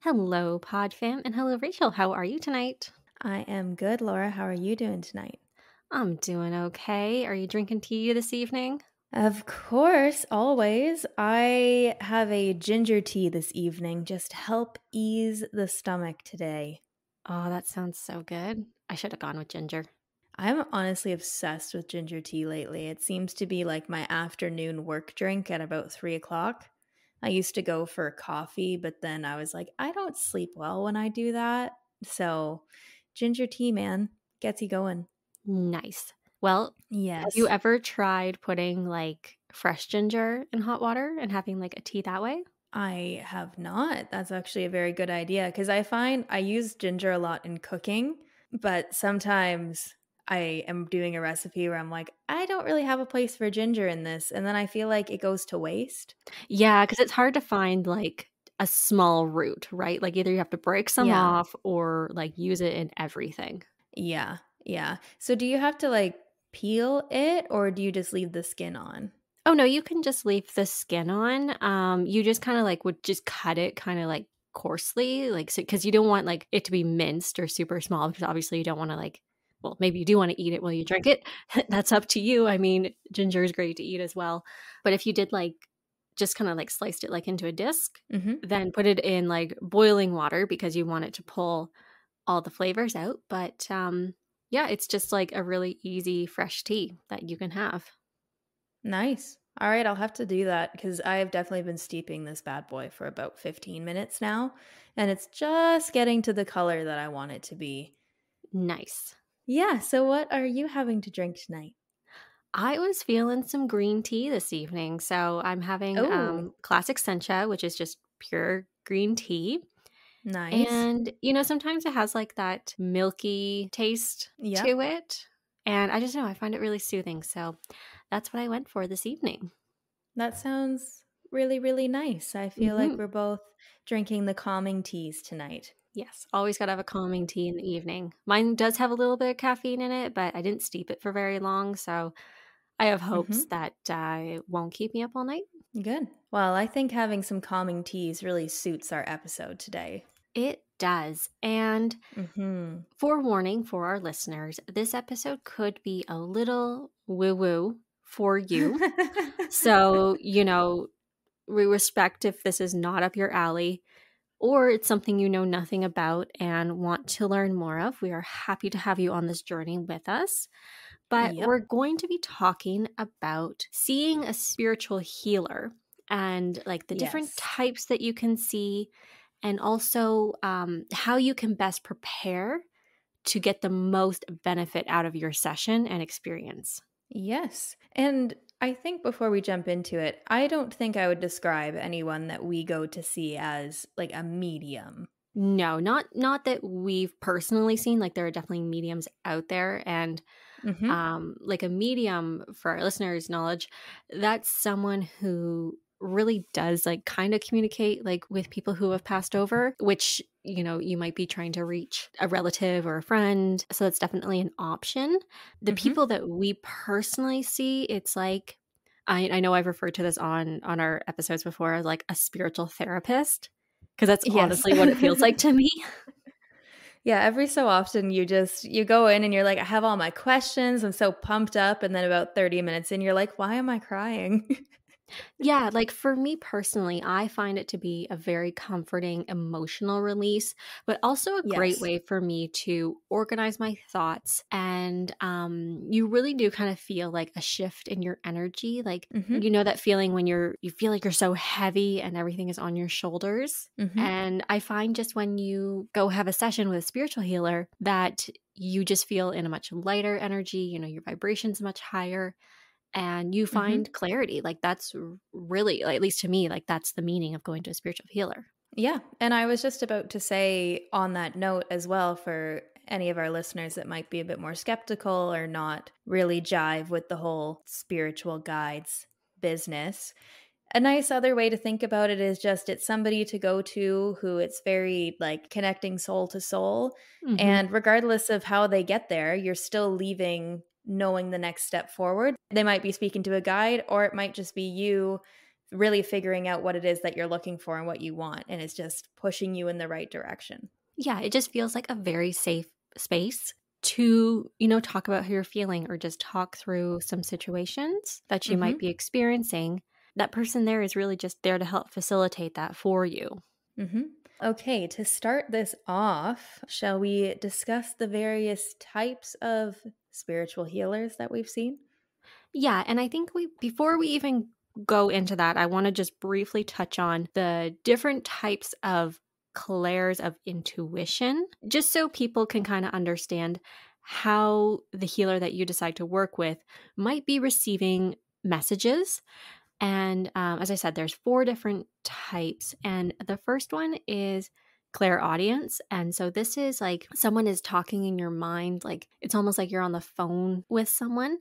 Hello, Pod Fam, and hello, Rachel. How are you tonight? I am good, Laura. How are you doing tonight? I'm doing okay. Are you drinking tea this evening? Of course, always. I have a ginger tea this evening just to help ease the stomach today. Oh, that sounds so good. I should have gone with ginger. I'm honestly obsessed with ginger tea lately. It seems to be like my afternoon work drink at about 3 o'clock. I used to go for coffee, but then I was like, I don't sleep well when I do that. So, ginger tea, man, gets you going. Nice. Well, have you Yes. ever tried putting like fresh ginger in hot water and having like a tea that way? I have not. That's actually a very good idea because I find I use ginger a lot in cooking, but sometimes I am doing a recipe where I'm like, I don't really have a place for ginger in this. And then I feel like it goes to waste. Yeah, because it's hard to find like a small root, right? Like either you have to break some Yeah. off or like use it in everything. Yeah. Yeah. So do you have to like peel it or do you just leave the skin on? Oh, no, you can just leave the skin on. You just kinda, like, would just cut it kinda, like, coarsely, like, so because you don't want, like, it to be minced or super small because obviously you don't wanna, like well, maybe you do wanna eat it while you drink it. That's up to you. I mean, ginger is great to eat as well. But if you did, like just kinda, like, sliced it, like, into a disc, Hmm. then put it in, like, boiling water because you want it to pull all the flavors out. But, yeah, it's just, like, a really easy fresh tea that you can have. Nice. All right. I'll have to do that because I have definitely been steeping this bad boy for about 15 minutes now. And it's just getting to the color that I want it to be. Nice. Yeah, so what are you having to drink tonight? I was feeling some green tea this evening, so I'm having, Oh, classic Sencha, which is just pure green tea, nice. and, sometimes it has, like, that milky taste Yep. to it, and I just know, I find it really soothing, so that's what I went for this evening. That sounds really, really nice. I feel like Mhm. we're both drinking the calming teas tonight. Yes, always gotta have a calming tea in the evening. Mine does have a little bit of caffeine in it, but I didn't steep it for very long, so I have hopes Mhm. that, it won't keep me up all night. Good. Well, I think having some calming teas really suits our episode today. It does, and Mhm. forewarning for our listeners, this episode could be a little woo woo for you. So, we respect if this is not up your alley or it's something you know nothing about and want to learn more of. We are happy to have you on this journey with us. But we're Yep. going to be talking about seeing a spiritual healer and like the different Yes. types that you can see, and also how you can best prepare to get the most benefit out of your session and experience. Yes. And I think before we jump into it, I don't think I would describe anyone that we go to see as like a medium. No, not that we've personally seen. Like there are definitely mediums out there, and Mhm. like a medium for our listeners' knowledge, that's someone who really does like kind of communicate like with people who have passed over, which you might be trying to reach a relative or a friend. So that's definitely an option. The Mhm. people that we personally see, it's like I know I've referred to this on our episodes before as like a spiritual therapist because that's Yes. honestly what it feels like to me. Yeah, every so often you go in and you're like, "I have all my questions, I'm so pumped up," and then about 30 minutes in, you're like, "Why am I crying?" Yeah, like for me personally, I find it to be a very comforting emotional release, but also a great Yes. way for me to organize my thoughts. And you really do kind of feel like a shift in your energy. Like, Mhm. that feeling when you feel like you're so heavy and everything is on your shoulders. Mhm. And I find just when you go have a session with a spiritual healer that you just feel in a much lighter energy, your vibration's much higher and you Mhm. find clarity. Like that's really, like, at least to me, like that's the meaning of going to a spiritual healer. Yeah, and I was just about to say on that note as well for any of our listeners that might be a bit more skeptical or not really jive with the whole spiritual guides business. A nice other way to think about it is just it's somebody to go to who it's very like connecting soul to soul. Hmm. And regardless of how they get there, you're still leaving knowing the next step forward. They might be speaking to a guide, or it might just be you really figuring out what it is that you're looking for and what you want, and it's just pushing you in the right direction. Yeah, it just feels like a very safe space to, you know, talk about how you're feeling or just talk through some situations that you might Mhm. be experiencing. That person there is really just there to help facilitate that for you. Mhm. Okay, to start this off, shall we discuss the various types of spiritual healers that we've seen? Yeah, and I think we before we even go into that, I want to just briefly touch on the different types of clairs of intuition, just so people can kind of understand how the healer that you decide to work with might be receiving messages. And as I said, there's four different types. And the first one is clairaudience. And so this is like someone is talking in your mind, like it's almost like you're on the phone with someone,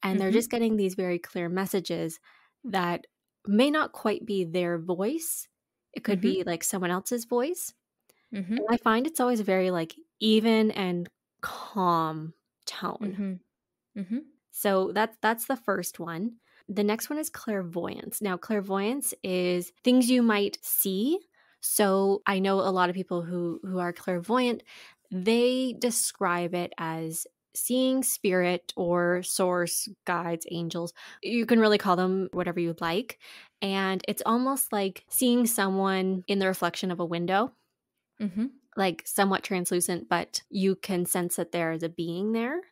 and they're just Mhm. getting these very clear messages that may not quite be their voice. It could Mhm. be like someone else's voice. And Mhm. I find it's always very like even and calm tone. Mhm. Mhm. So that's the first one. The next one is clairvoyance. Now, clairvoyance is things you might see. So I know a lot of people who are clairvoyant, they describe it as seeing spirit or source, guides, angels. You can really call them whatever you'd like. And it's almost like seeing someone in the reflection of a window, Mhm. like somewhat translucent, but you can sense that there is a being there.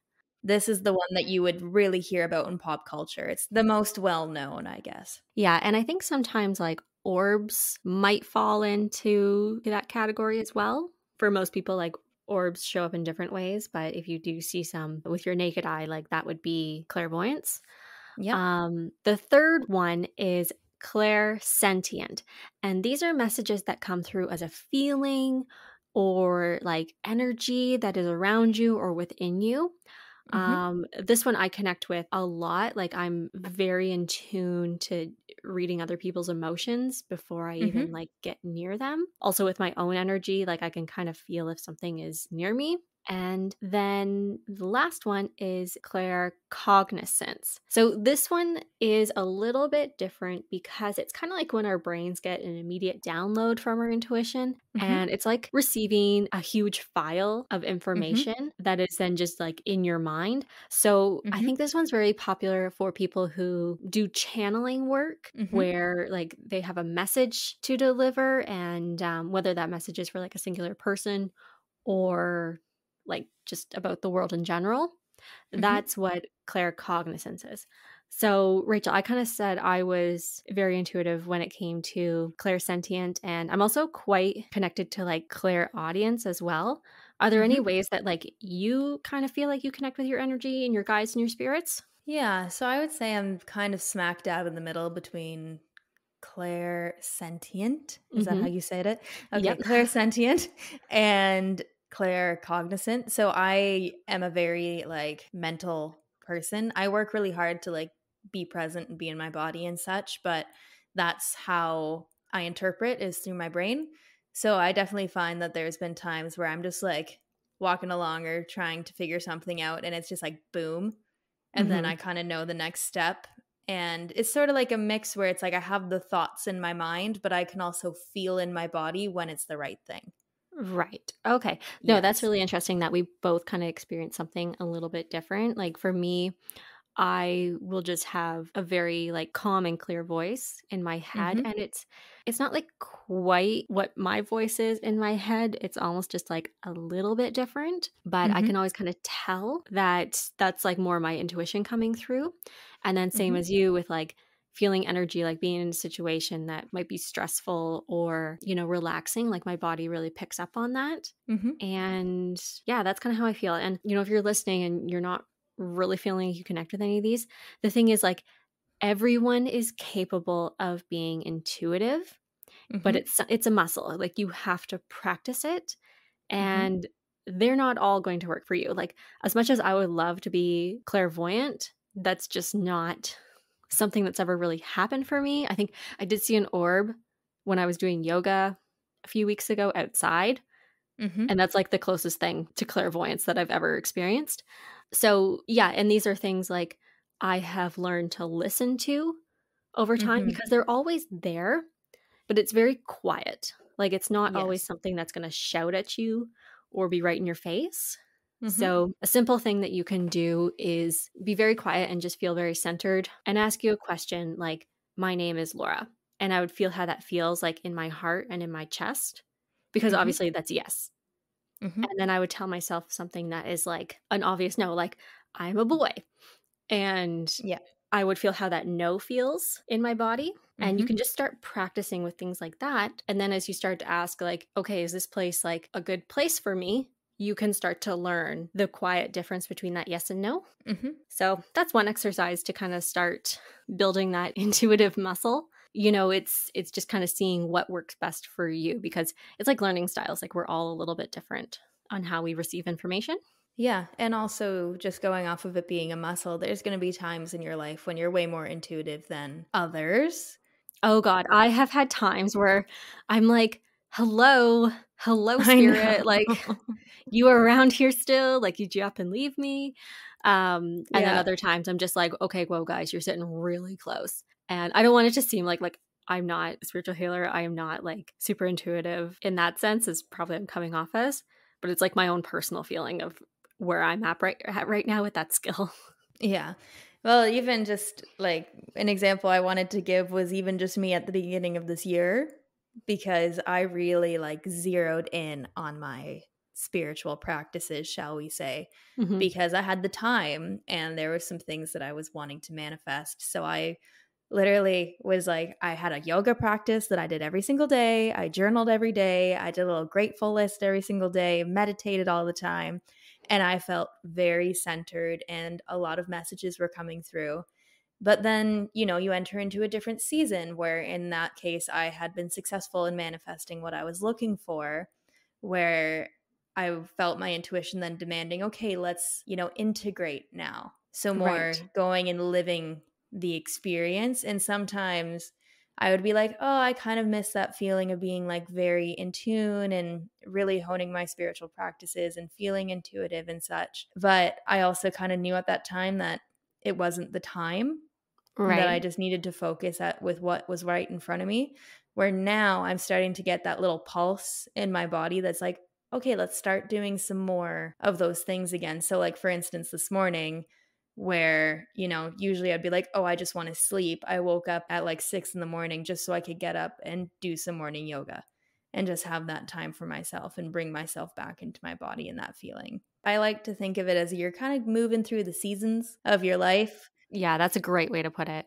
This is the one that you would really hear about in pop culture. It's the most well known, I guess. Yeah, and I think sometimes like orbs might fall into that category as well. For most people, like orbs show up in different ways, but if you do see some with your naked eye, like that would be clairvoyance. Yep. The third one is clairsentient, and these are messages that come through as a feeling or like energy that is around you or within you. Mhm. This one I connect with a lot. Like I'm very in tune to reading other people's emotions before I even Mhm. like get near them. Also with my own energy, like I can kind of feel if something is near me. And then the last one is claircognizance. So this one is a little bit different because it's kind of like when our brains get an immediate download from our intuition. Mhm. And it's like receiving a huge file of Mhm. information that is then just like in your mind. So I Mhm. think this one's very popular for people who do channeling work Mhm. where like they have a message to deliver, and whether that message is for like a singular person or like just about the world in general. Mhm. That's what claircognizance is. So, Rachel, I kind of said I was very intuitive when it came to clairsentient, and I'm also quite connected to like clairaudience as well. Are there any Mhm. ways that like you kind of feel like you connect with your energy and your guides and your spirits? Yeah, so I would say I'm kind of smack dab in the middle between clairsentient. Is that how Mm-hmm. you said it? Okay, Yep. clairsentient and claircognizant. So I am a very like mental person. I work really hard to like be present and be in my body and such, but that's how I interpret is through my brain. So I definitely find that there's been times where I'm just like walking along or trying to figure something out and it's just like boom, and then Mm-hmm. I kind of know the next step. And it's sort of like a mix where it's like I have the thoughts in my mind, but I can also feel in my body when it's the right thing. Right. Okay. No, that's Yes. really interesting that we both kind of experience something a little bit different. Like for me, I will just have a very like calm and clear voice in my head, Mhm. and it's not like quite what my voice is in my head. It's almost just like a little bit different, but I can Mhm. always kind of tell that that's like more my intuition coming through. And then same Mhm. as you with like feeling energy, like being in a situation that might be stressful or, you know, relaxing, like my body really picks up on that. Mhm. And yeah, that's kind of how I feel. And, you know, if you're listening and you're not really feeling like you connect with any of these, the thing is like everyone is capable of being intuitive, but Mhm. it's a muscle. Like you have to practice it, Mhm. and they're not all going to work for you. Like as much as I would love to be clairvoyant, that's just not something that's ever really happened for me. I think I did see an orb when I was doing yoga a few weeks ago outside, Mhm. and that's like the closest thing to clairvoyance that I've ever experienced. So, yeah, and these are things like I have learned to listen to over time Mhm. because they're always there, but it's very quiet. Like, it's not always Yes. something that's gonna shout at you or be right in your face. Mhm. So, a simple thing that you can do is be very quiet and just feel very centered and ask you a question like, "My name is Laura." And I would feel how that feels, like, in my heart and in my chest, because Mhm. obviously that's yes. Mhm. And then I would tell myself something that is like an obvious no, like, "I'm a boy." And Yeah. I would feel how that no feels in my body. And you Mhm. can just start practicing with things like that. And then as you start to ask, like, okay, is this place like a good place for me? You can start to learn the quiet difference between that yes and no. Mhm. So that's one exercise to kind of start building that intuitive muscle. You know, it's just kind of seeing what works best for you because it's like learning styles. Like we're all a little bit different on how we receive information. Yeah, and also just going off of it being a muscle, there's going to be times in your life when you're way more intuitive than others. Oh god, I have had times where I'm like, "Hello, hello, I know. spirit, like, you are around here still? Like, did you up and leave me?" And then Yeah. other times I'm just like, "Okay, whoa, guys, you're sitting really close." And I don't want it to seem like I'm not a spiritual healer, I am not, like, super intuitive in that sense is probably I'm coming off as, but it's, like, my own personal feeling of where I'm at right now with that skill. Yeah. Well, even just like an example I wanted to give was even just me at the beginning of this year because I really like zeroed in on my spiritual practices, shall we say, Mhm. because I had the time and there were some things that I was wanting to manifest. So I literally was like, I had a yoga practice that I did every single day. I journaled every day. I did a little grateful list every single day, meditated all the time. And I felt very centered, and a lot of messages were coming through. But then, you enter into a different season where, in that case, I had been successful in manifesting what I was looking for, where I felt my intuition then demanding, okay, let's, integrate now. So, Right. more going and living the experience. And sometimes I would be like, oh, I kind of miss that feeling of being like very in tune and really honing my spiritual practices and feeling intuitive and such. But I also kind of knew at that time that it wasn't the time, that Right. I just needed to focus at with what was right in front of me. Where now I'm starting to get that little pulse in my body that's like, okay, let's start doing some more of those things again. So, like, for instance, this morning, where, usually I'd be like, oh, I just want to sleep. I woke up at like 6 in the morning just so I could get up and do some morning yoga and just have that time for myself and bring myself back into my body and that feeling. I like to think of it as you're kind of moving through the seasons of your life, Yeah, that's a great way to put it.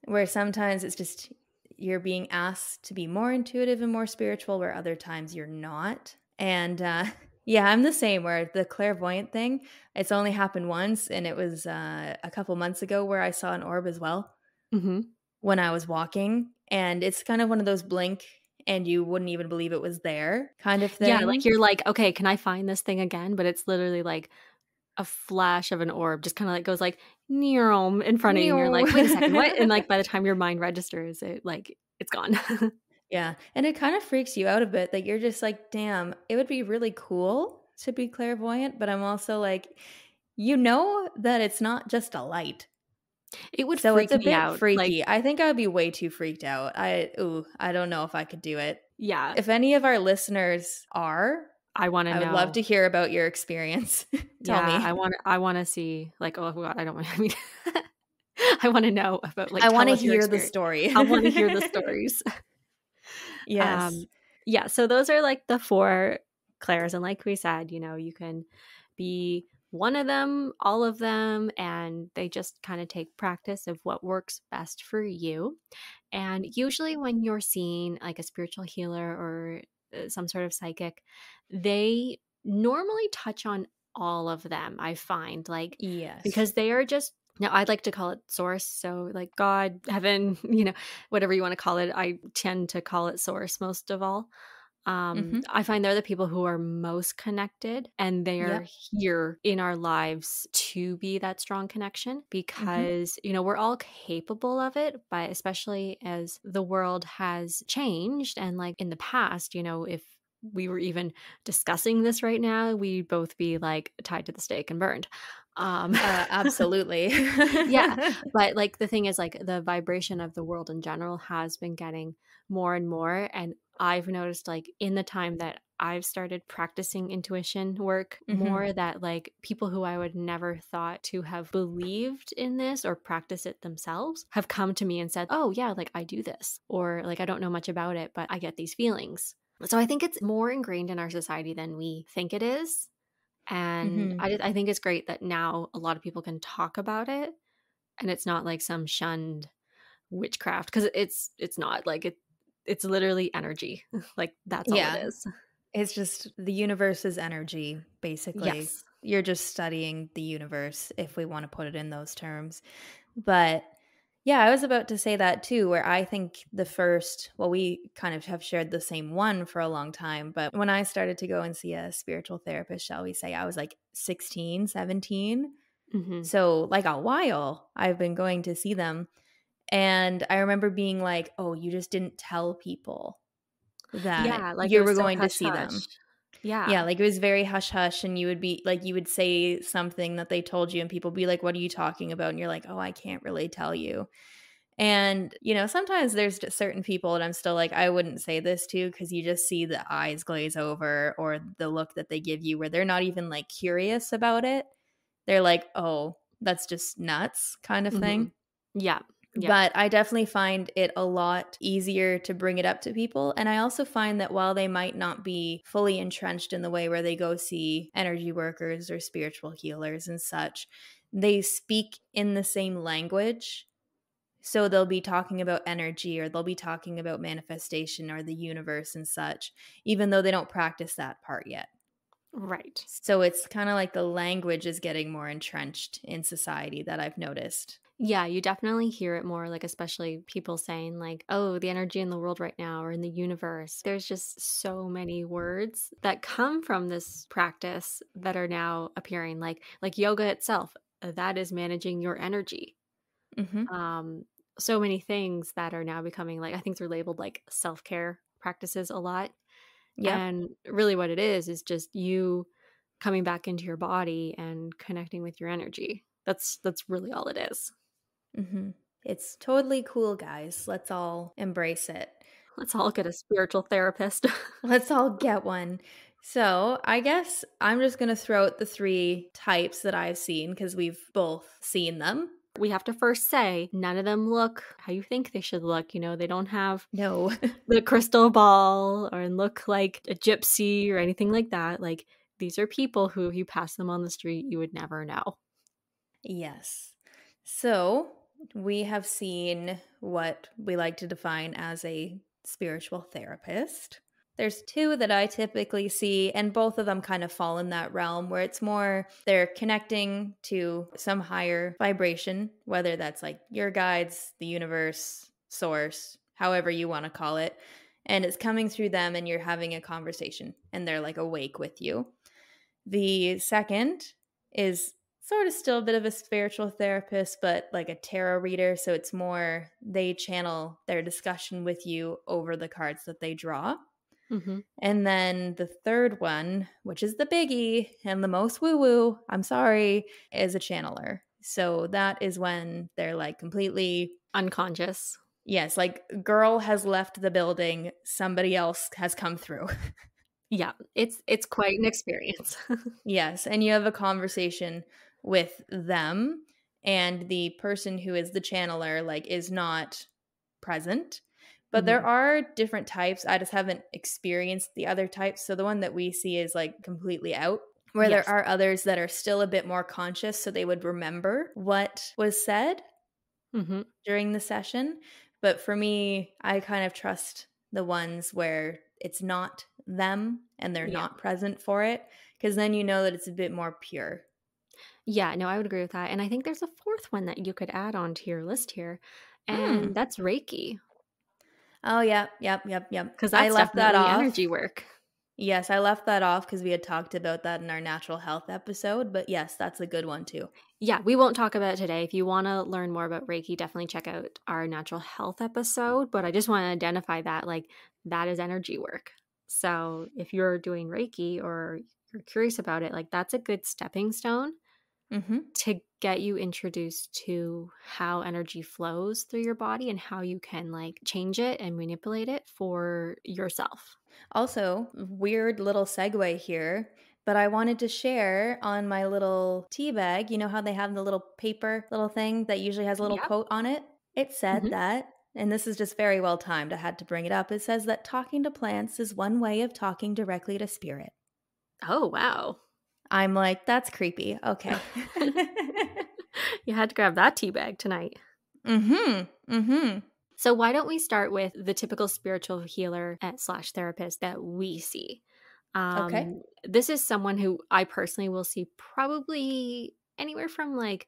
where sometimes it's just you're being asked to be more intuitive and more spiritual, where other times you're not. And yeah, I'm the same, where the clairvoyant thing, it's only happened once. And it was a couple months ago where I saw an orb as well Mhm. when I was walking. And it's kind of one of those blink and you wouldn't even believe it was there kind of Yeah, like, thing. you're like, "Okay, can I find this thing again?" But it's literally like a flash of an orb just kinda, like, goes like, "Neom," in front of you, and you're No. like, "Wait a second, what?" And, like, by the time your mind registers it, like, it's gone. Yeah, and it kind of freaks you out a bit that you're just like, "Damn, it would be really cool to be clairvoyant," but I'm also like, that it's not just a light. It would So it's freak a me bit out, like freaky. I think I would be way too freaked out. I don't know if I could do it. yeah, If any of our listeners are, I wanna I would love know. to hear about your experience. Tell Yeah, me. I wanna see, like, oh god, I don't wanna I mean, I wanna know about, like, I tell wanna us your hear the experience. story. I wanna hear the stories. Yes. Yeah, so those are like the 4 clairs, and like we said, you can be one of them, all of them, and they just kind of take practice of what works best for you. And usually when you're seeing like a spiritual healer or some sort of psychic, they normally touch on all of them, I find, like Yes. because they are just now I'd like to call it source, so like God, heaven, whatever you want to call it. I tend to call it source most of all. Mhm. I find they're the people who are most connected and they're Yep. here in our lives to be that strong connection Mhm. because, we're all capable of it, but especially as the world has changed. And like in the past, if we were even discussing this right now, we'd both be like tied to the stake and burned. Um, Absolutely. yeah, but, like, the thing is, like, the vibration of the world in general has been getting more and more, and I've noticed, like, in the time that I've started practicing intuition work Mhm. more, that, like, people who I would never thought to have believed in this or practice it themselves have come to me and said, "Oh, yeah, like, I do this," or, like, "I don't know much about it, but I get these feelings." So I think it's more ingrained in our society than we think it is, and Mhm. I think it's great that now a lot of people can talk about it, and it's not like some shunned witchcraft, because it's not, like, it's literally energy. Like, that's all it Yeah. is. It's just the universe's energy, basically. Yes. You're just studying the universe, if we want to put it in those terms. But yeah, I was about to say that too, where I think the first, well, we kind of have shared the same one for a long time. But when I started to go and see a spiritual therapist, shall we say, I was like 16, 17. Mhm. So, like a while, I've been going to see them. And I remember being like, oh, you just didn't tell people that Yeah, like, it you was were so going to hush see hush. them. Yeah, Yeah. like, it was very hush hush, and you would be like, you would say something that they told you, and people be like, "What are you talking about?" And you're like, "Oh, I can't really tell you." And, sometimes there's just certain people and I'm still like, I wouldn't say this to, because you just see the eyes glaze over or the look that they give you where they're not even, like, curious about it. They're like, "Oh, that's just nuts," kind of thing. Mhm. Yeah. Yeah. But I definitely find it a lot easier to bring it up to people. And I also find that while they might not be fully entrenched in the way where they go see energy workers or spiritual healers and such, they speak in the same language. So they'll be talking about energy or they'll be talking about manifestation or the universe and such, even though they don't practice that part yet. Right. So it's kind of like the language is getting more entrenched in society that I've noticed. Yeah, you definitely hear it more, like, especially people saying, like, "Oh, the energy in the world right now or in the universe." There's just so many words that come from this practice that are now appearing, like yoga itself, that is managing your energy. Hmm. Um, so many things that are now becoming, like, I think they're labeled, like, self-care practices a lot, Yep. and really what it is just you coming back into your body and connecting with your energy. That's really all it is. Hmm. It's totally cool, guys. Let's all embrace it. Let's all get a spiritual therapist. Let's all get one. So, I guess I'm just going to throw out the three types that I've seen because we've both seen them. We have to first say none of them look how you think they should look, they don't have No. the crystal ball or look like a gypsy or anything like that. Like, these are people who, if you pass them on the street, you would never know. Yes. So, we have seen what we like to define as a spiritual therapist. There's two that I typically see, and both of them kind of fall in that realm where it's more they're connecting to some higher vibration, whether that's like your guides, the universe, source, however you want to call it. And it's coming through them, and you're having a conversation, and they're like awake with you. The second is sort of still a bit of a spiritual therapist, but like a tarot reader. So it's more they channel their discussion with you over the cards that they draw. Mhm. And then the third one, which is the biggie and the most woo woo, I'm sorry, is a channeler. So that is when they're like completely, Unconscious. yes, like girl has left the building, somebody else has come through. Yeah, it's quite an experience. Yes, and you have a conversation with them, and the person who is the channeler, like, is not present. But there Mhm. are different types. I just haven't experienced the other types. So the one that we see is like completely out, where there Yes. are others that are still a bit more conscious, so they would remember what was said Mhm. during the session. But for me, I kind of trust the ones where it's not them and they're Yeah. not present for it, because then you know that it's a bit more pure. Yeah, no, I would agree with that, and I think there's a fourth one that you could add on to your list here, Mm. and that's Reiki, Oh, yep, yep, yep, yep. because I that's left that definitely energy off. work. Yes, I left that off because we had talked about that in our natural health episode. But yes, that's a good one too. Yeah, we won't talk about it today. If you wanna learn more about Reiki, definitely check out our natural health episode, but I just wanna identify that, like, that is energy work. So, if you're doing Reiki or you're curious about it, like, that's a good stepping stone, Mhm. to get you introduced to how energy flows through your body and how you can like change it and manipulate it for yourself. Also, weird little segue here, but I wanted to share on my little tea bag. You know how they have the little paper little thing that usually has a little Yep. quote on it? It said Mhm. that, and this is just very well timed. I had to bring it up. It says that talking to plants is one way of talking directly to spirit. Oh, wow. I'm like, that's creepy. Okay. You had to grab that tea bag tonight. Mhm. Mhm. So why don't we start with the typical spiritual healer at slash therapist that we see? Okay. This is someone who I personally will see probably anywhere from like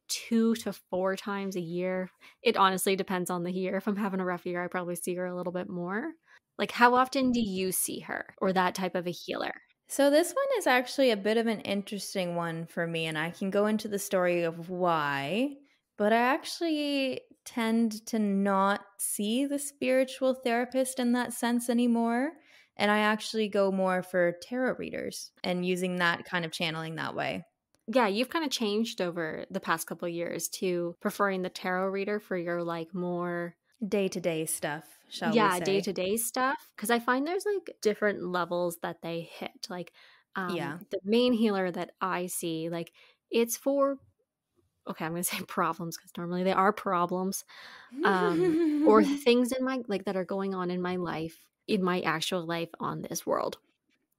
2 to 4 times a year. It honestly depends on the year. If I'm having a rough year, I probably see her a little bit more. Like, how often do you see her or that type of a healer? So this one is actually a bit of an interesting one for me, and I can go into the story of why, but I actually tend to not see the spiritual therapist in that sense anymore. And I actually go more for tarot readers and using that kind of channeling that way. Yeah, you've kind of changed over the past couple of years to preferring the tarot reader for your like more Day to day stuff, shall we yeah, say. day-to-day stuff. Because I find there's like different levels that they hit. Like Yeah. the main healer that I see, like it's for okay, I'm gonna say problems because normally they are problems. Or things in my like that are going on in my actual life on this world.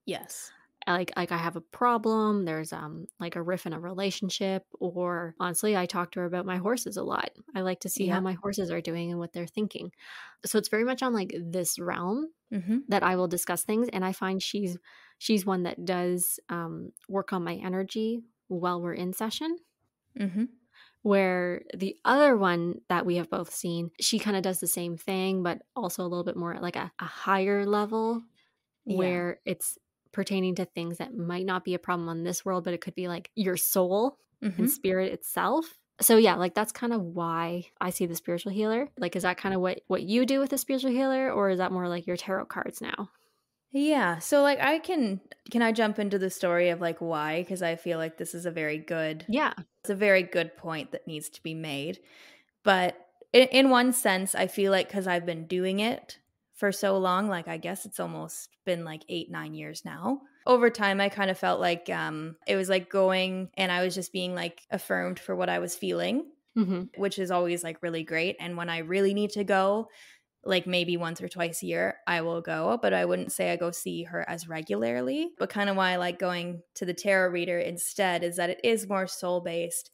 Yes. Like I have a problem, there's like a riff in a relationship, or honestly, I talk to her about my horses a lot. I like to see how Yep. my horses are doing and what they're thinking. So it's very much on like this realm Mm-hmm. that I will discuss things, and I find she's one that does work on my energy while we're in session. Mm-hmm. Where the other one that we have both seen, she kind of does the same thing, but also a little bit more at like a higher level Yeah. where it's pertaining to things that might not be a problem on this world, but it could be like your soul and Mm-hmm. spirit itself. So yeah, like that's kind of why I see the spiritual healer. Like, is that kind of what you do with the spiritual healer, or is that more like your tarot cards now? Yeah. So like can I jump into the story of like why? Because I feel like this is a very good Yeah. it's a very good point that needs to be made. But in one sense, I feel like because I've been doing it for so long, like I guess it's almost been like 8, 9 years now. Over time, I kind of felt like it was like going and I was just being like affirmed for what I was feeling, Hmm. which is always like really great. And when I really need to go, like maybe once or twice a year, I will go, but I wouldn't say I go see her as regularly. But kind of why I like going to the tarot reader instead is that it is more soul based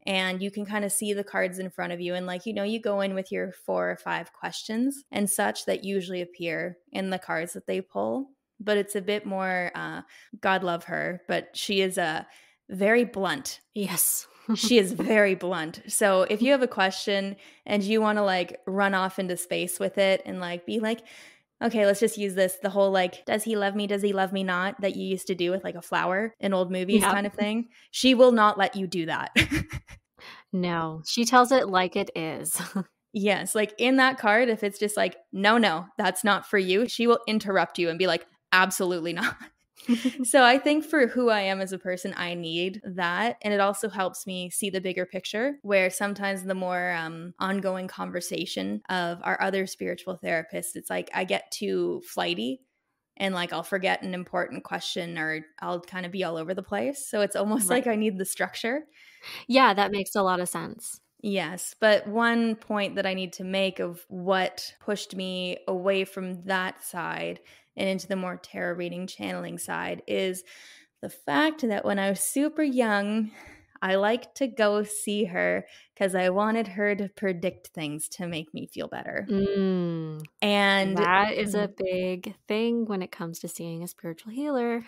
and you can kind of see the cards in front of you. And like, you go in with your 4 or 5 questions and such that usually appear in the cards that they pull. But it's a bit more, God love her, but she is very blunt. Yes. She is very blunt. So if you have a question and you want to like run off into space with it and like be like, okay, let's just use this, the whole like, does he love me? Does he love me not? That you used to do with like a flower in old movies Yeah. kind of thing. She will not let you do that. No, she tells it like it is. Yes. Like in that card, if it's just like, no, no, that's not for you, she will interrupt you and be like, absolutely not. So I think for who I am as a person, I need that. And it also helps me see the bigger picture, where sometimes the more ongoing conversation of our other spiritual therapists, it's like I get too flighty and like I'll forget an important question or I'll kind of be all over the place. So it's almost like Right. I need the structure. Yeah, that makes a lot of sense. Yes, but one point that I need to make of what pushed me away from that side and into the more tarot reading channeling side is the fact that when I was super young, I liked to go see her because I wanted her to predict things to make me feel better. Mm, And that is a big thing when it comes to seeing a spiritual healer.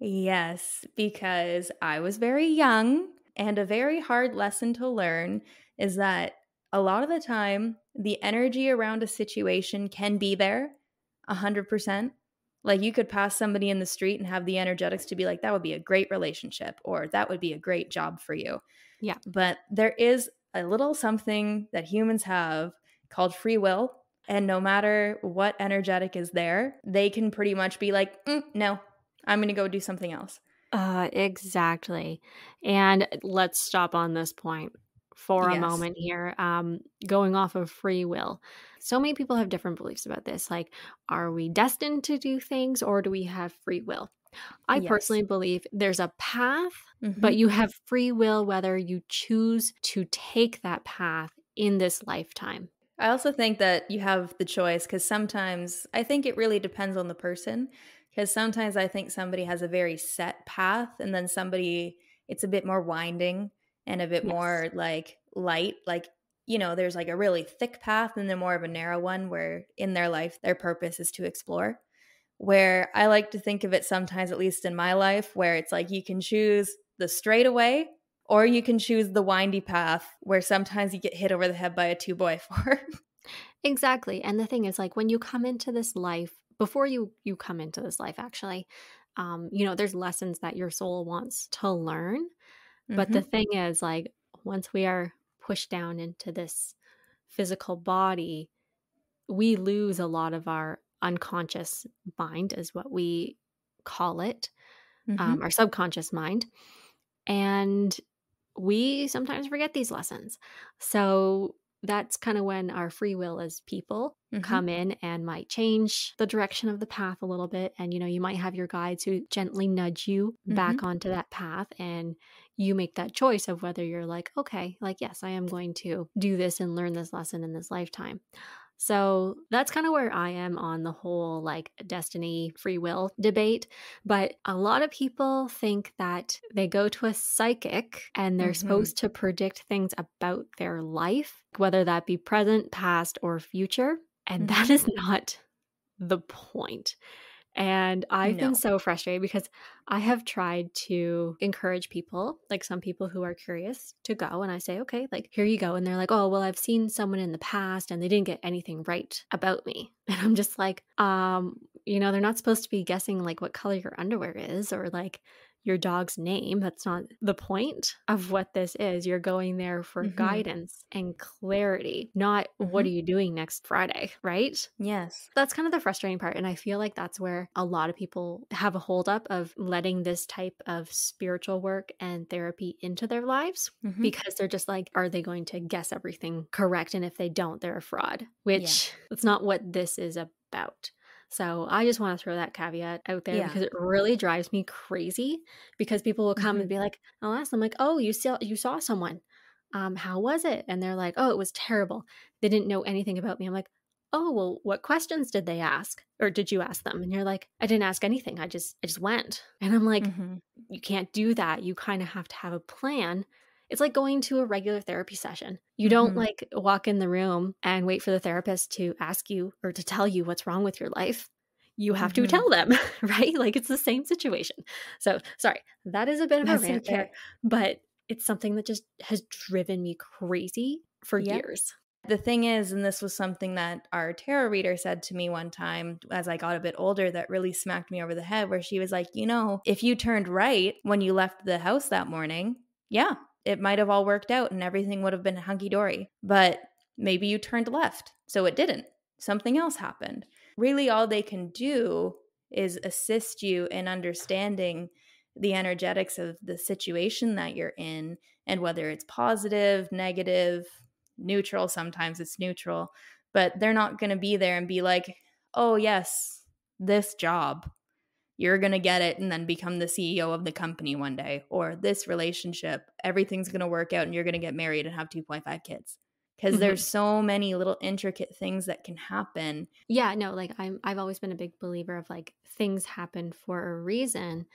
yes, because I was very young, and a very hard lesson to learn is that a lot of the time, the energy around a situation can be there 100%. Like you could pass somebody in the street and have the energetics to be like, that would be a great relationship, or that would be a great job for you. Yeah. But there is a little something that humans have called free will. And no matter what energetic is there, they can pretty much be like, no, I'm going to go do something else. Exactly. And let's stop on this point for a Yes. moment here. Going off of free will. So many people have different beliefs about this. Like, are we destined to do things or do we have free will? I Yes. personally believe there's a path, but Mhm. you have free will whether you choose to take that path in this lifetime. I also think that you have the choice because sometimes I think it really depends on the person. Because sometimes I think somebody has a very set path, and then somebody it's a bit more winding and a bit Yes. more like light. Like, there's like a really thick path and then more of a narrow one where in their life, their purpose is to explore. Where I like to think of it sometimes, at least in my life, where it's like you can choose the straightaway or you can choose the windy path where sometimes you get hit over the head by a 2x4. Exactly. And the thing is, like, when you come into this life, before you come into this life, actually, there's lessons that your soul wants to learn. But the Mhm. thing is, like, once we are pushed down into this physical body, we lose a lot of our unconscious mind, is what we call it, Mhm. our subconscious mind. And we sometimes forget these lessons. So that's kind of when our free will as people Mhm. come in and might change the direction of the path a little bit. And, you might have your guides who gently nudge you back Mhm. onto that path. And you make that choice of whether you're like, okay, like, yes, I am going to do this and learn this lesson in this lifetime. So that's kind of where I am on the whole like destiny free will debate. But a lot of people think that they go to a psychic and they're Mhm. supposed to predict things about their life, whether that be present, past, or future. And that Mhm. is not the point. And I've been No. so frustrated because I have tried to encourage people, like some people who are curious to go. And I say, okay, like, here you go. And they're like, oh, well, I've seen someone in the past and they didn't get anything right about me. And I'm just like, they're not supposed to be guessing like what color your underwear is or like your dog's name. That's not the point of what this is. You're going there for Mhm. guidance and clarity, not what are Mhm. you doing next Friday, right? Yes. That's kind of the frustrating part, and I feel like that's where a lot of people have a holdup of letting this type of spiritual work and therapy into their lives Mhm. because they're just like, are they going to guess everything correct? And if they don't, they're a fraud, Yeah. which that's not what this is about. So I just want to throw that caveat out there Yeah. because it really drives me crazy because people will come and Mhm. be like, I'll ask them like, oh, you saw someone. How was it? And they're like, oh, it was terrible. They didn't know anything about me. I'm like, oh, well, what questions did they ask? Or did you ask them? And you're like, I didn't ask anything. I just went. And I'm like, Mhm. you can't do that. You kind of have to have a plan. It's like going to a regular therapy session. You don't Mhm. like walk in the room and wait for the therapist to ask you or to tell you what's wrong with your life. You have to Mhm. tell them, right? Like it's the same situation. So, sorry, that is a bit of a That's rant there, okay. but it's something that just has driven me crazy for Yep. years. The thing is, and this was something that our tarot reader said to me one time as I got a bit older that really smacked me over the head, where she was like, if you turned right when you left the house that morning, yeah, it might have all worked out and everything would have been hunky dory. But maybe you turned left, so it didn't. Something else happened. Really, all they can do is assist you in understanding the energetics of the situation that you're in and whether it's positive, negative, neutral. Sometimes it's neutral, but they're not going to be there and be like, oh, yes, this job, you're going to get it and then become the CEO of the company one day, or this relationship, everything's going to work out and you're going to get married and have 2.5 kids. Because there's Mhm. so many little intricate things that can happen. Yeah, no, like I've always been a big believer of like things happen for a reason,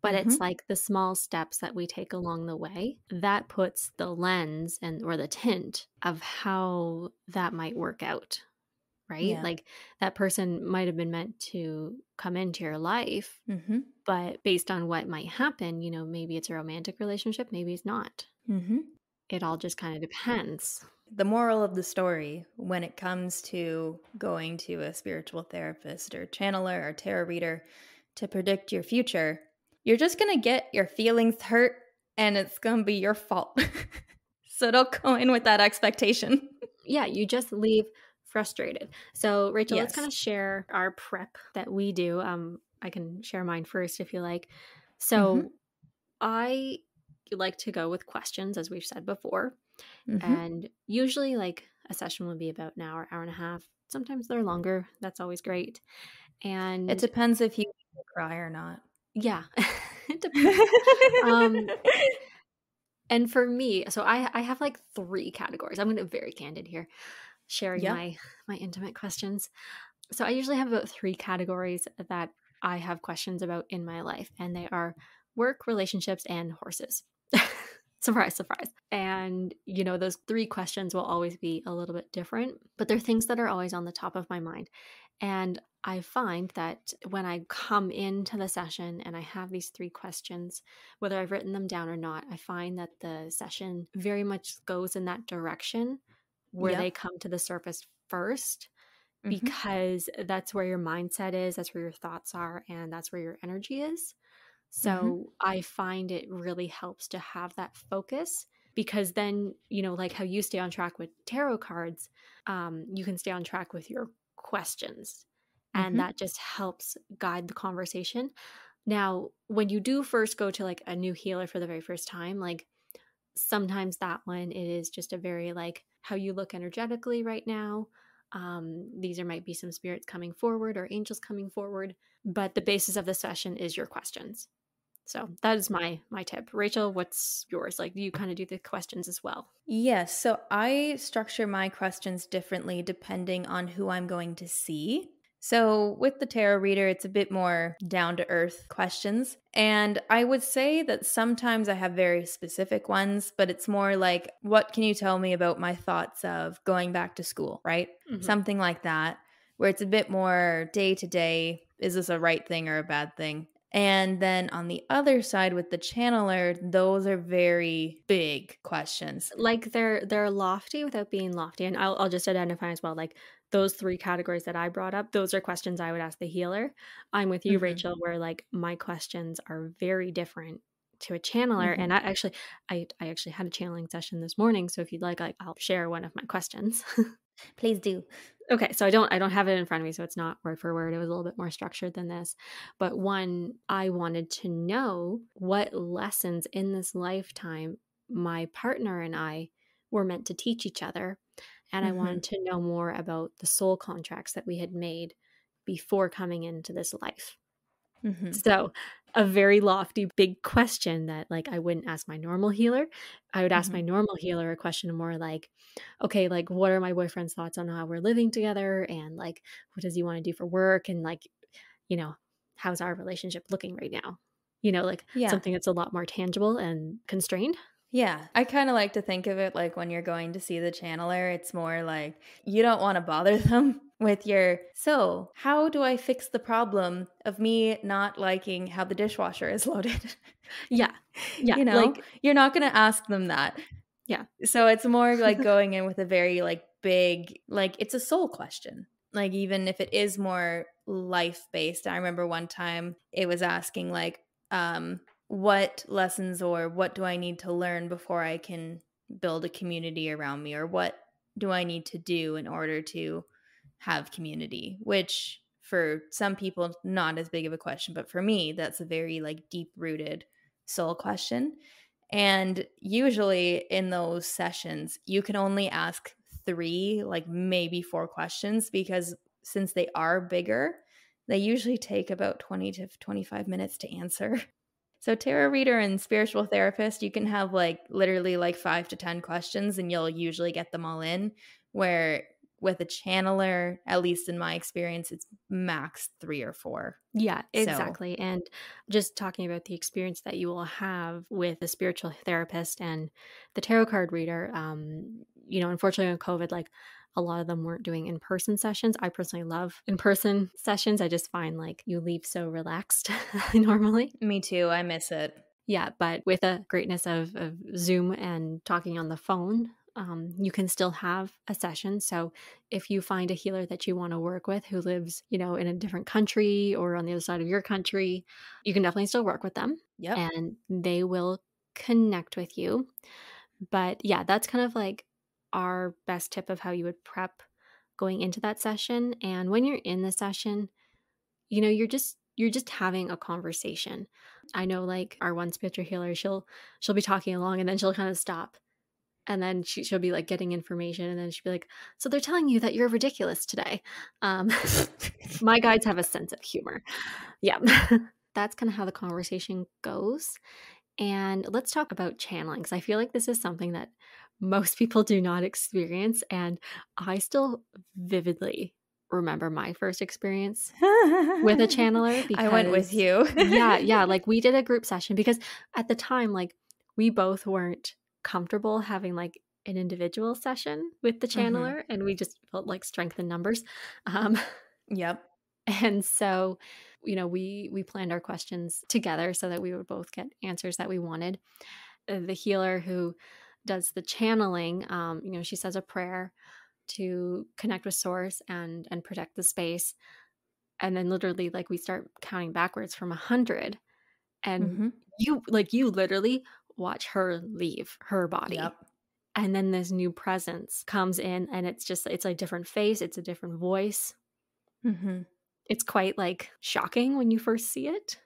but it's Hmm. like the small steps that we take along the way that puts the lens and or the tint of how that might work out, right? Yeah. Like that person might have been meant to come into your life, Hmm. but based on what might happen, maybe it's a romantic relationship, maybe it's not. Hmm. It all just kind of depends. The moral of the story when it comes to going to a spiritual therapist or channeler or tarot reader to predict your future, you're just going to get your feelings hurt and it's going to be your fault. So don't go in with that expectation. Yeah, you just leave frustrated. So, Rachel, let's kind Yes. of share our prep that we do. I can share mine first if you like. Hmm. So, I like to go with questions, as we've said before. Mm-hmm. And usually, like, a session would be about an hour, hour and a half. Sometimes they're longer. That's always great. It And depends if you cry or not. yeah, it depends. Um, and for me, so I have like three categories. I'm going to be very candid here, sharing Yep. my intimate questions. So I usually have about three categories that I have questions about in my life, and they are work, relationships, and horses. Surprise, surprise. And, those three questions will always be a little bit different, but they're things that are always on the top of my mind. And I find that when I come into the session and I have these three questions, whether I've written them down or not, I find that the session very much goes in that direction where they Yep. come to the surface first, Mm-hmm. because that's where your mindset is, that's where your thoughts are, and that's where your energy is. Mm-hmm. So I find it really helps to have that focus, because then, like how you stay on track with tarot cards, you can stay on track with your questions. And Mm-hmm. that just helps guide the conversation. Now, when you do first go to like a new healer for the very first time, like sometimes that one, it is just a very like how you look energetically right now. These are might be some spirits coming forward or angels coming forward, but the basis of the session is your questions. So that is my tip. Rachel, what's yours? Like, do you kind of do the questions as well? Yes, so I structure my questions differently depending on who I'm going to see. So, with the tarot reader, it's a bit more down to earth questions. And I would say that sometimes I have very specific ones, but it's more like, what can you tell me about my thoughts of going back to school, right? Hmm. Something like that, where it's a bit more day to day. Is this a right thing or a bad thing? And then on the other side with the channeler, those are very big questions. Like they're lofty without being lofty, and I'll just identify as well. Like those three categories that I brought up, those are questions I would ask the healer. I'm with you, Mhm. Rachel, where like my questions are very different to a channeler. And Mhm. I actually had a channeling session this morning. So if you'd like, I'll share one of my questions. Please do. Okay, so I don't have it in front of me, so it's not word for word. It was a little bit more structured than this. But one, I wanted to know what lessons in this lifetime my partner and I were meant to teach each other. And I Mhm. wanted to know more about the soul contracts that we had made before coming into this life. Mhm. So, a very lofty, big question that, like, I wouldn't ask my normal healer. I would ask my Mhm. normal healer a question more like, okay, like, what are my boyfriend's thoughts on how we're living together? And, like, what does he want to do for work? And, like, you know, how's our relationship looking right now? Like Yeah. something that's a lot more tangible and constrained. Yeah. I kind of like to think of it like when you're going to see the channeler, it's more like you don't want to bother them with your, so how do I fix the problem of me not liking how the dishwasher is loaded? Yeah. Yeah. Like, You're not going to ask them that. yeah. So it's more like going in with a very like big, like it's a soul question. Like even if it is more life based. I remember one time it was asking like what lessons or what do I need to learn before I can build a community around me, or what do I need to do in order to have community, which for some people not as big of a question, but for me that's a very like deep rooted soul question. And usually in those sessions, you can only ask three, like maybe four questions, because since they are bigger, they usually take about 20 to 25 minutes to answer. So, tarot reader and spiritual therapist, you can have like literally like 5 to 10 questions and you'll usually get them all in. Where with a channeler, at least in my experience, it's max 3 or 4. Yeah, So, exactly. And just talking about the experience that you will have with a spiritual therapist and the tarot card reader, unfortunately on COVID, like a lot of them weren't doing in person sessions. I personally love in person sessions. I just find like you leave so relaxed normally. me too. I miss it. Yeah, but with the greatness of Zoom and talking on the phone, you can still have a session. So if you find a healer that you want to work with who lives, in a different country or on the other side of your country, you can definitely still work with them Yep. and they will connect with you. But yeah, that's kind of like our best tip of how you would prep going into that session. And when you're in the session, you're just having a conversation. I know, like, our one spiritual healer, she'll be talking along, and then she'll kinda stop, and then she'll be, like, getting information, and then she'll be like, "So they're telling you that you're ridiculous today." Um, my guides have a sense of humor. Yeah. That's kinda how the conversation goes. And let's talk about channeling, because I feel like this is something that most people do not experience, and I still vividly remember my first experience with a channeler I went with because you. yeah, like, we did a group session because at the time, like, we both weren't comfortable having, like, an individual session with the Mhm. channeler, and we just felt like strength in numbers. Um, Yep. and so, we planned our questions together so that we would both get answers that we wanted. The healer who does the channeling, she says a prayer to connect with source and protect the space. And then literally, like, we start counting backwards from 100, and Mhm. you literally watch her leave her body. Yep. And then this new presence comes in, and it's a different face, it's a different voice. Mhm. It's quite, like, shocking when you first see it.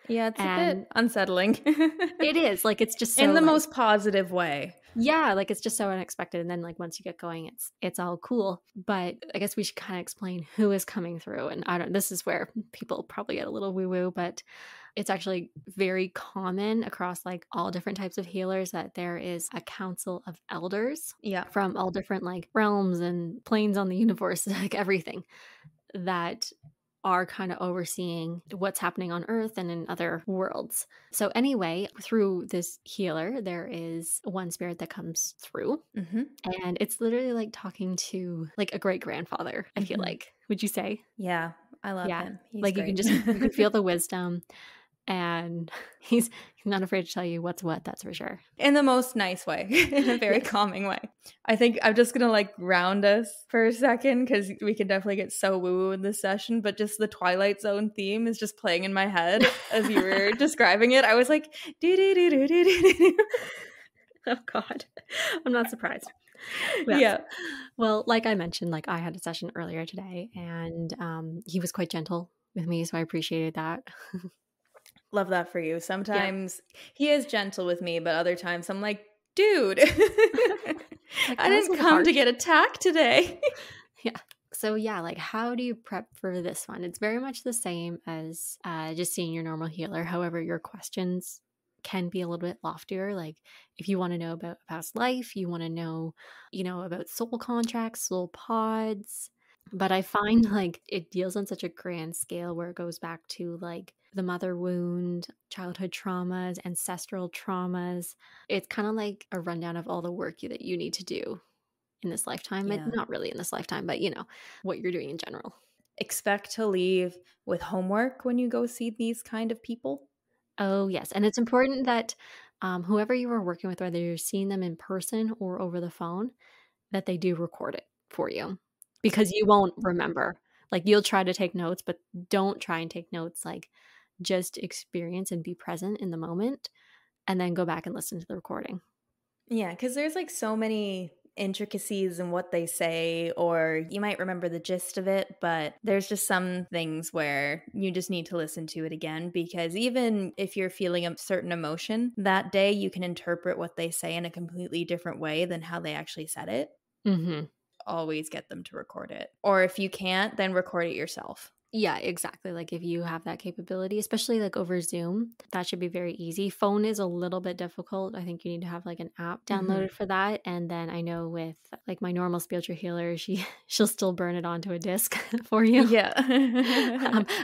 Yeah, it's a bit And unsettling. it is, like, it's just In so, the like, most positive way. yeah, like, it's just so unexpected, and then, like, once you get going, it's all cool. But I guess we should kinda explain who is coming through, and I don't this is where people probably get a little woo-woo, but it's actually very common across, like, all different types of healers that there is a council of elders Yeah. from all different, like, realms and planes on the universe, like, everything that are kind of overseeing what's happening on Earth and in other worlds. So, anyway, through this healer, there is one spirit that comes through, Mhm. and it's literally like talking to like a great grandfather, I feel Mhm. like. Would you say? Yeah, I love Yeah. him. He's Like great. you can feel the wisdom, and he's not afraid to tell you what's what, that's for sure. In the most nice way, in a very Yes. calming way. I think I'm just gonna, like, ground us for a second because we can definitely get so woo-woo in this session, but just the Twilight Zone theme is just playing in my head as you were describing it. I was like, "Do do do do do do do." Oh god. I'm not surprised. Yes. Yeah, Well, like I mentioned, like, I had a session earlier today, and, he was quite gentle with me, so I appreciated that. love that for you. Yeah. Sometimes he is gentle with me, but other times I'm like, "Dude, I Like, that was a didn't little come to harsh. get attacked today." Yeah. So, yeah, like, how do you prep for this one? It's very much the same as, just seeing your normal healer. However, your questions can be a little bit loftier. Like, if you wanna know about a past life, you wanna know, about soul contracts, soul pods. But I find, like, it deals on such a grand scale where it goes back to, like, the mother wound, childhood traumas, ancestral traumas. It's kinda like a rundown of all the work that you need to do in this lifetime, but Yeah. not really in this lifetime, but, what you're doing in general. Expect to leave with homework when you go see these kind of people? Oh, yes, and it's important that, whoever you are working with, whether you're seeing them in person or over the phone, that they do record it for you, because you won't remember. Like, you'll try to take notes, but don't try and take notes, like, just experience and be present in the moment, and then go back and listen to the recording. Yeah, because there's, like, so many intricacies in what they say, or you might remember the gist of it, but there's just some things where you just need to listen to it again because even if you're feeling a certain emotion that day, you can interpret what they say in a completely different way than how they actually said it. Mhm. Always get them to record it. Or if you can't, then record it yourself. Yeah, exactly. Like, if you have that capability, especially like over Zoom, that should be very easy. Phone is a little bit difficult. I think you need to have like an app Mhm. downloaded for that. And then I know with like my normal spiritual healer, she'll still burn it onto a disc for you. Yeah.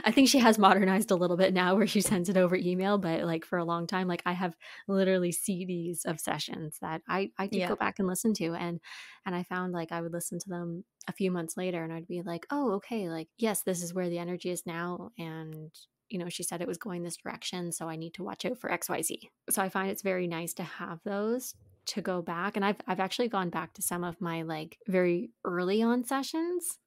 I think she has modernized a little bit now where she sends it over email, but like for a long time, like I have literally CDs of sessions that I do Yeah. go back and listen to, and I found like I would listen to them a few months later and I'd be like, oh, okay, like yes, this is where the energy is now, and she said it was going this direction, so I need to watch out for XYZ. So I find it's very nice to have those to go back, and I've actually gone back to some of my like very early on sessions,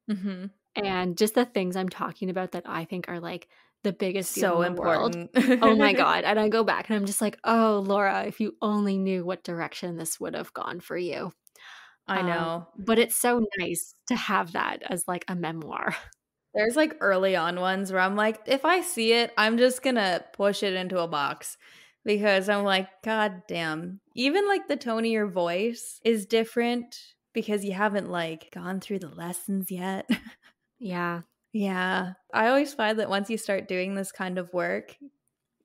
Mhm. and just the things I'm talking about that I think are, like, the biggest deal So in the world. important. Oh my god, and I go back and I'm just like, "Oh, Laura, if you only knew what direction this would have gone for you." I know. But it's so nice to have that as, like, a memoir. There's like early on ones where I'm like, if I see it, I'm just gonna push it into a box because I'm like, God damn. Even like the tone of your voice is different because you haven't like gone through the lessons yet. Yeah. Yeah. I always find that once you start doing this kind of work,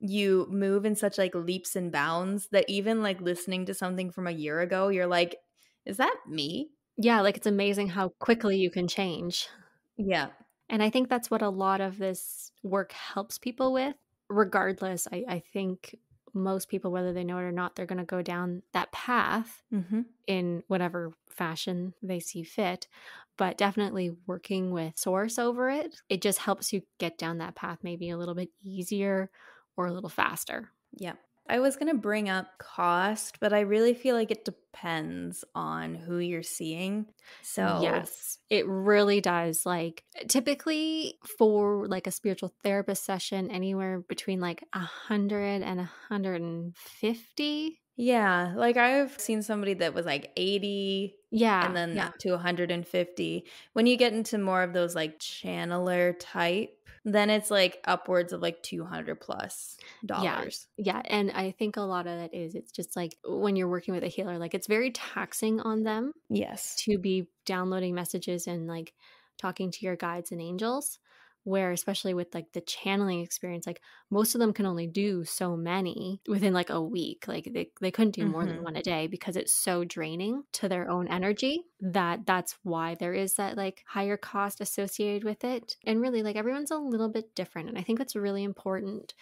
you move in such like leaps and bounds that even like listening to something from a year ago, you're like, is that me? Yeah, like, it's amazing how quickly you can change. Yeah. And I think that's what a lot of this work helps people with. Regardless, I think most people, whether they know it or not, they're gonna go down that path Mm-hmm. in whatever fashion they see fit. But definitely working with source over it, it just helps you get down that path maybe a little bit easier or a little faster. Yeah. I was going to bring up cost, but I really feel like it depends on who you're seeing. So, Yes, it really does. Like, typically for like a spiritual therapist session, anywhere between like 100 and 150. yeah, like I've seen somebody that was like 80 and Yeah, then yeah, up to 150. When you get into more of those like channeler type, then it's like upwards of like 200 plus yeah, dollars. yeah. And I think a lot of it is it's just like when you're working with a healer, like it's very taxing on them Yes. to be downloading messages and like talking to your guides and angels, where especially with like the channeling experience, like most of them can only do so many within like a week. Like they couldn't do more than Mhm. one a day because it's so draining to their own energy that that's why there is that like higher cost associated with it. And really like everyone's a little bit different, and I think what's really important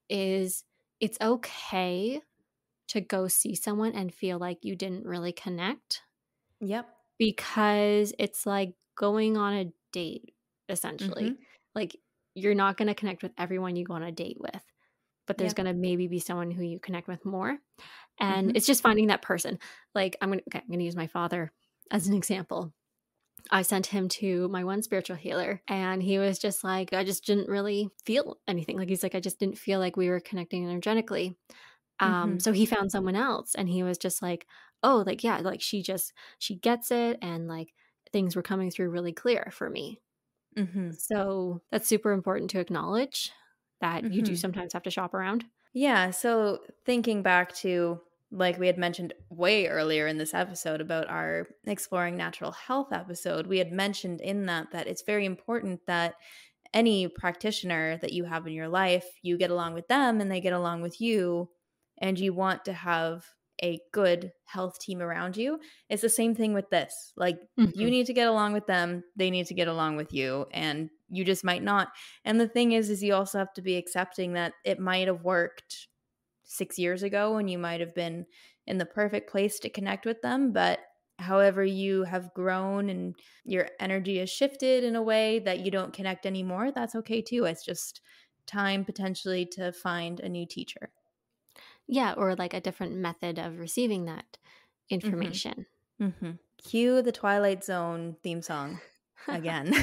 is it's okay to go see someone and feel like you didn't really connect, Yep. because it's like going on a date, essentially. Mhm. Like, you're not gonna connect with everyone you go on a date with, but there's Yeah. gonna maybe be someone who you connect with more, and Mhm. it's just finding that person. Like, I'm gonna use my father as an example. I sent him to my one spiritual healer, and he was just like, "I just didn't really feel anything." Like, he's like, "I just didn't feel like we were connecting energetically." Mhm. So he found someone else, and he was just like, "Oh, like, yeah, like she gets it," and like things were coming through really clear for me. Mhm. So that's super important to acknowledge that you do Mhm. sometimes have to shop around. Yeah, so thinking back to like we had mentioned way earlier in this episode about our exploring natural health episode, we had mentioned in that it's very important that any practitioner that you have in your life, you get along with them and they get along with you, and you want to have a good health team around you. It's the same thing with this. Like you Mhm. need to get along with them, they need to get along with you, and you just might not. And the thing is you also have to be accepting that it might have worked 6 years ago and you might have been in the perfect place to connect with them, but however you have grown and your energy has shifted in a way that you don't connect anymore, that's okay too. It's just time potentially to find a new teacher. Yeah, or like a different method of receiving that Mhm. information. Mhm. Cue the Twilight Zone theme song again.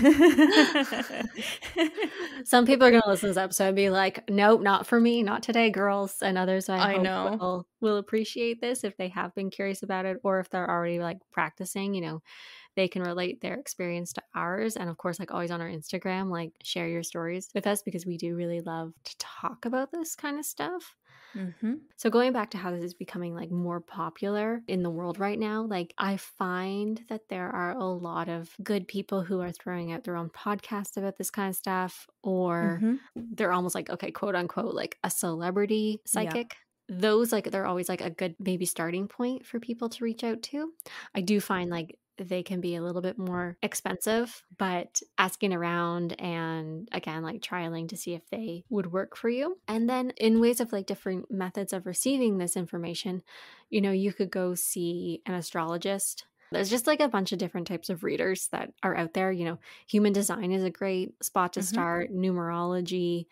Some people are gonna listen to this episode and be like, "Nope, not for me, not today, girls." And others I I hope know. will appreciate this if they have been curious about it, or if they're already like practicing, they can relate their experience to ours. And of course, like always on our Instagram, like share your stories with us because we do really love to talk about this kind of stuff. Mhm. So going back to how this is becoming like more popular in the world right now, like I find that there are a lot of good people who are throwing out their own podcasts about this kind of stuff, or Mhm. they're almost like, okay, quote unquote, like a celebrity Yeah. psychic. Those like they're always like a good maybe starting point for people to reach out to. I do find like they can be a little bit more expensive, but asking around and again, like trialing to see if they would work for you. And then in ways of like different methods of receiving this information, you could go see an astrologist. There's just like a bunch of different types of readers that are out there. Human design is a great spot to Mhm. start, numerology,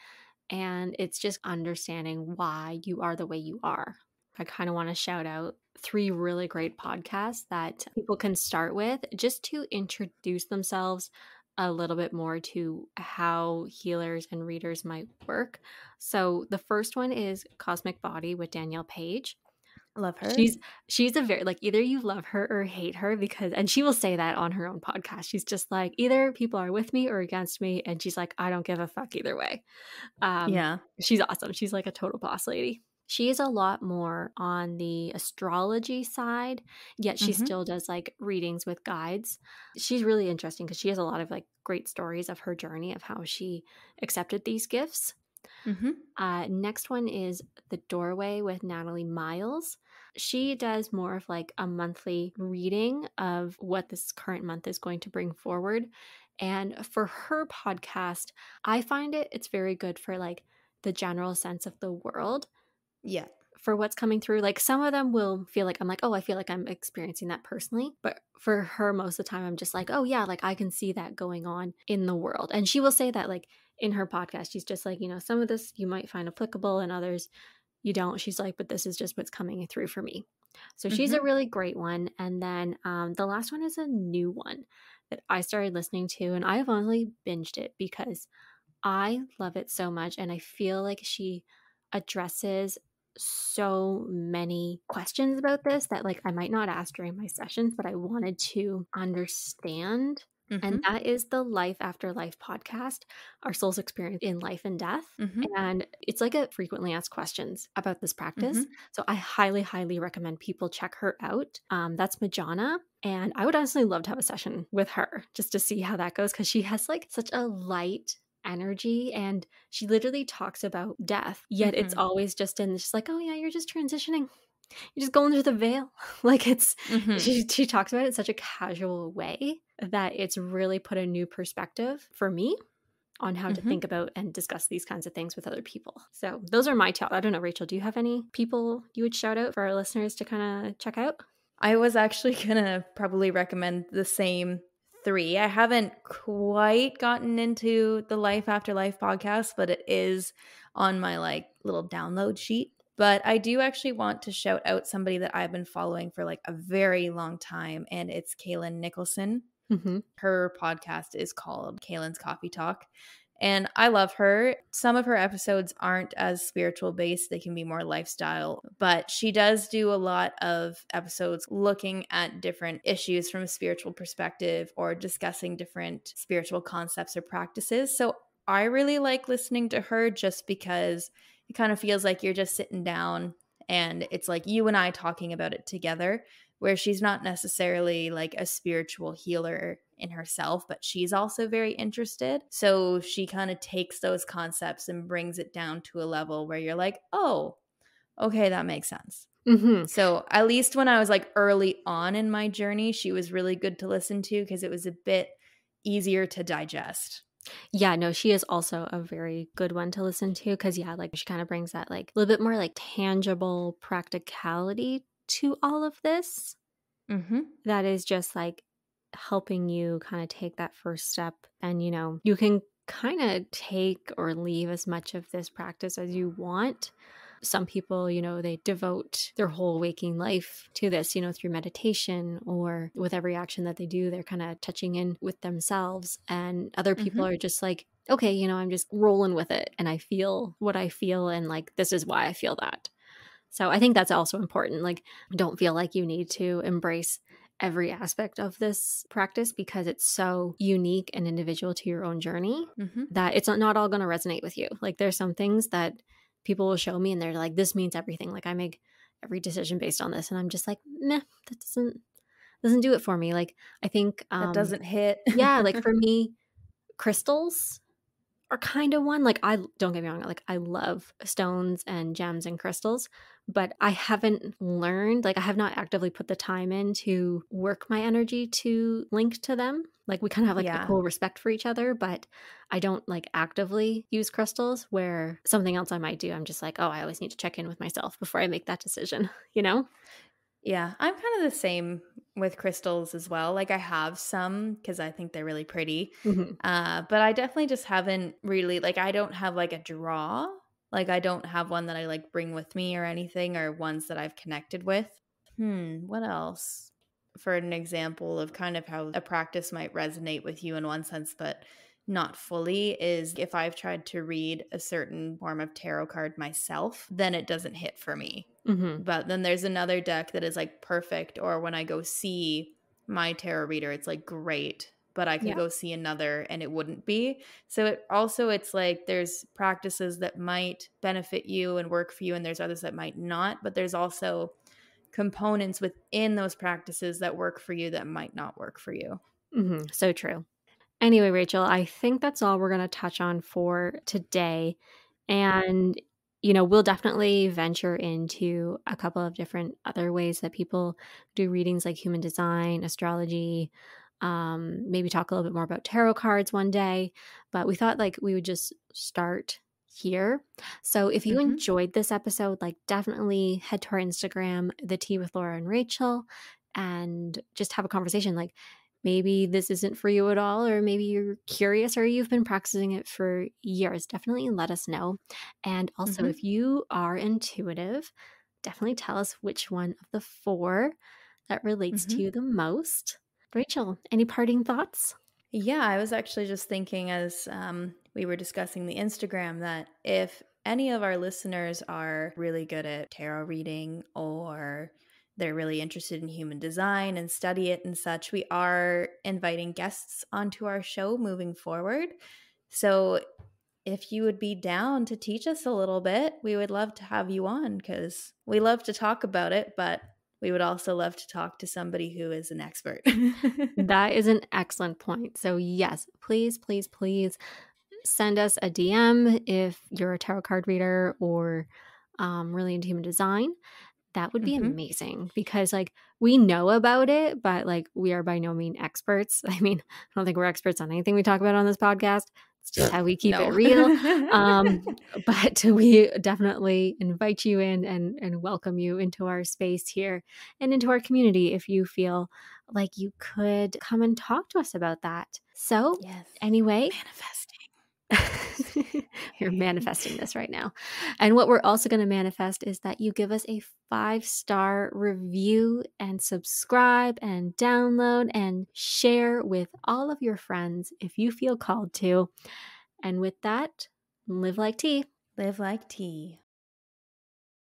and it's just understanding why you are the way you are. I kind of want to shout out three really great podcasts that people can start with just to introduce themselves a little bit more to how healers and readers might work. So, the first one is Cosmic Body with Danielle Page. Love her. She's a very like, either you love her or hate her because and she will say that on her own podcast. She's just like, "Either people are with me or against me," and she's like, "I don't give a fuck either way." Um, Yeah. she's awesome. She's like a total boss lady. She is a lot more on the astrology side, yet she Mhm. still does like readings with guides. She's really interesting because she has a lot of like great stories of her journey of how she accepted these gifts. Mhm. Next one is The Doorway with Natalie Miles. She does more of like a monthly reading of what this current month is going to bring forward. And for her podcast, I find it's very good for like the general sense of the world Yeah. for what's coming through. Like some of them will feel like I'm like, oh, I feel like I'm experiencing that personally. But for her, most of the time, I'm just like, oh, yeah, like I can see that going on in the world. And she will say that like in her podcast, she's just like, some of this you might find applicable and others you don't. She's like, but this is just what's coming through for me. So she's a Mhm. really great one. And then the last one is a new one that I started listening to, and I've only binged it because I love it so much, and I feel like she addresses so many questions about this that like I might not ask during my sessions, but I wanted to understand. And Mhm. that is the Life After Life podcast, Our Soul's Experience in Life and Death. Mhm. And it's like a frequently asked questions about this practice. Mhm. So I highly, highly recommend people check her out. That's Majana. And I would honestly love to have a session with her just to see how that goes because she has like such a light energy and she literally talks about death, yet it's Mhm. always just in just like, oh yeah, you're just transitioning, you're just going through the veil. Like it's Mhm. she talks about it in such a casual way that it's really put a new perspective for me on how to think Mhm. about and discuss these kinds of things with other people. So those are my top. I don't know, Rachel, do you have any people you would shout out for our listeners to kind of check out? I was actually gonna probably recommend the same 3. I haven't quite gotten into the Life After Life podcast, but it is on my, like, little download sheet. But I do actually want to shout out somebody that I've been following for, like, a very long time, and it's Kaylin Nicholson. Mm-hmm. Her podcast is called Kaylin's Coffee Talk. And I love her. Some of her episodes aren't as spiritual based, they can be more lifestyle, but she does do a lot of episodes looking at different issues from a spiritual perspective or discussing different spiritual concepts or practices. So I really like listening to her just because it kind of feels like you're just sitting down and it's like you and I talking about it together, where she's not necessarily like a spiritual healer in herself, but she's also very interested. So she kind of takes those concepts and brings it down to a level where you're like, oh, okay, that makes sense. Mm-hmm. So at least when I was like early on in my journey, she was really good to listen to because it was a bit easier to digest. Yeah, no, she is also a very good one to listen to because, yeah, like she kind of brings that like a little bit more like tangible practicality to all of this. Mm-hmm. That is just like helping you kind of take that first step. And, you can kind of take or leave as much of this practice as you want. Some people, they devote their whole waking life to this, through meditation or with every action that they do, they're kind of touching in with themselves. And other people Mm-hmm. are just like, okay, I'm just rolling with it and I feel what I feel. And like, this is why I feel that. So I think that's also important. Like, don't feel like you need to embrace every aspect of this practice because it's so unique and individual to your own journey Mm-hmm. that it's not all going to resonate with you. Like, there's some things that people will show me and they're like, this means everything. Like, I make every decision based on this. And I'm just like, meh, that doesn't do it for me. Like, I think, That doesn't hit. yeah, like for me, crystals are kind of one. Like, I don't get me wrong, like I love stones and gems and crystals, but I haven't learned, like I have not actively put the time in to work my energy to link to them. Like we kind of have like a Yeah. cool respect for each other, but I don't like actively use crystals where something else I might do, I'm just like, oh, I always need to check in with myself before I make that decision, you know? Yeah, I'm kind of the same with crystals as well. Like I have some because I think they're really pretty. Hmm. But I definitely just haven't really like I don't have like a draw. Like I don't have one that I like bring with me or anything or ones that I've connected with. What else? For an example of kind of how a practice might resonate with you in one sense, but not fully, is if I've tried to read a certain form of tarot card myself, then it doesn't hit for me. Mm-hmm. But then there's another deck that is like perfect, or when I go see my tarot reader, it's like great, but I could Yeah. go see another and it wouldn't be. So it's like there's practices that might benefit you and work for you, and there's others that might not, but there's also components within those practices that work for you that might not work for you. Mm-hmm. So true. Anyway, Rachel, I think that's all we're going to touch on for today. And, we'll definitely venture into a couple of different other ways that people do readings like human design, astrology, maybe talk a little bit more about tarot cards one day. But we thought like we would just start here. So if you Mm-hmm. enjoyed this episode, like definitely head to our Instagram, The Tea with Laura and Rachel, and just have a conversation. Like, maybe this isn't for you at all, or maybe you're curious or you've been practicing it for years. Definitely let us know. And also, Mm-hmm. if you are intuitive, definitely tell us which one of the four that relates Mm-hmm. to you the most. Rachel, any parting thoughts? Yeah, I was actually just thinking as we were discussing the Instagram that if any of our listeners are really good at tarot reading, or they're really interested in human design and study it and such, we are inviting guests onto our show moving forward. So if you would be down to teach us a little bit, we would love to have you on, because we love to talk about it, but we would also love to talk to somebody who is an expert. That is an excellent point. So, yes, please, please, please send us a DM if you're a tarot card reader or really into human design. That would be Hmm. amazing because, like, we know about it, but, like, we are by no means experts. I mean, I don't think we're experts on anything we talk about on this podcast. It's just how we keep it No. real. But we definitely invite you in and welcome you into our space here and into our community if you feel like you could come and talk to us about that. So, Yes. anyway, Manifesting. you're manifesting this right now. And what we're also going to manifest is that you give us a 5-star review and subscribe and download and share with all of your friends if you feel called to. And with that, live like tea. Live like tea.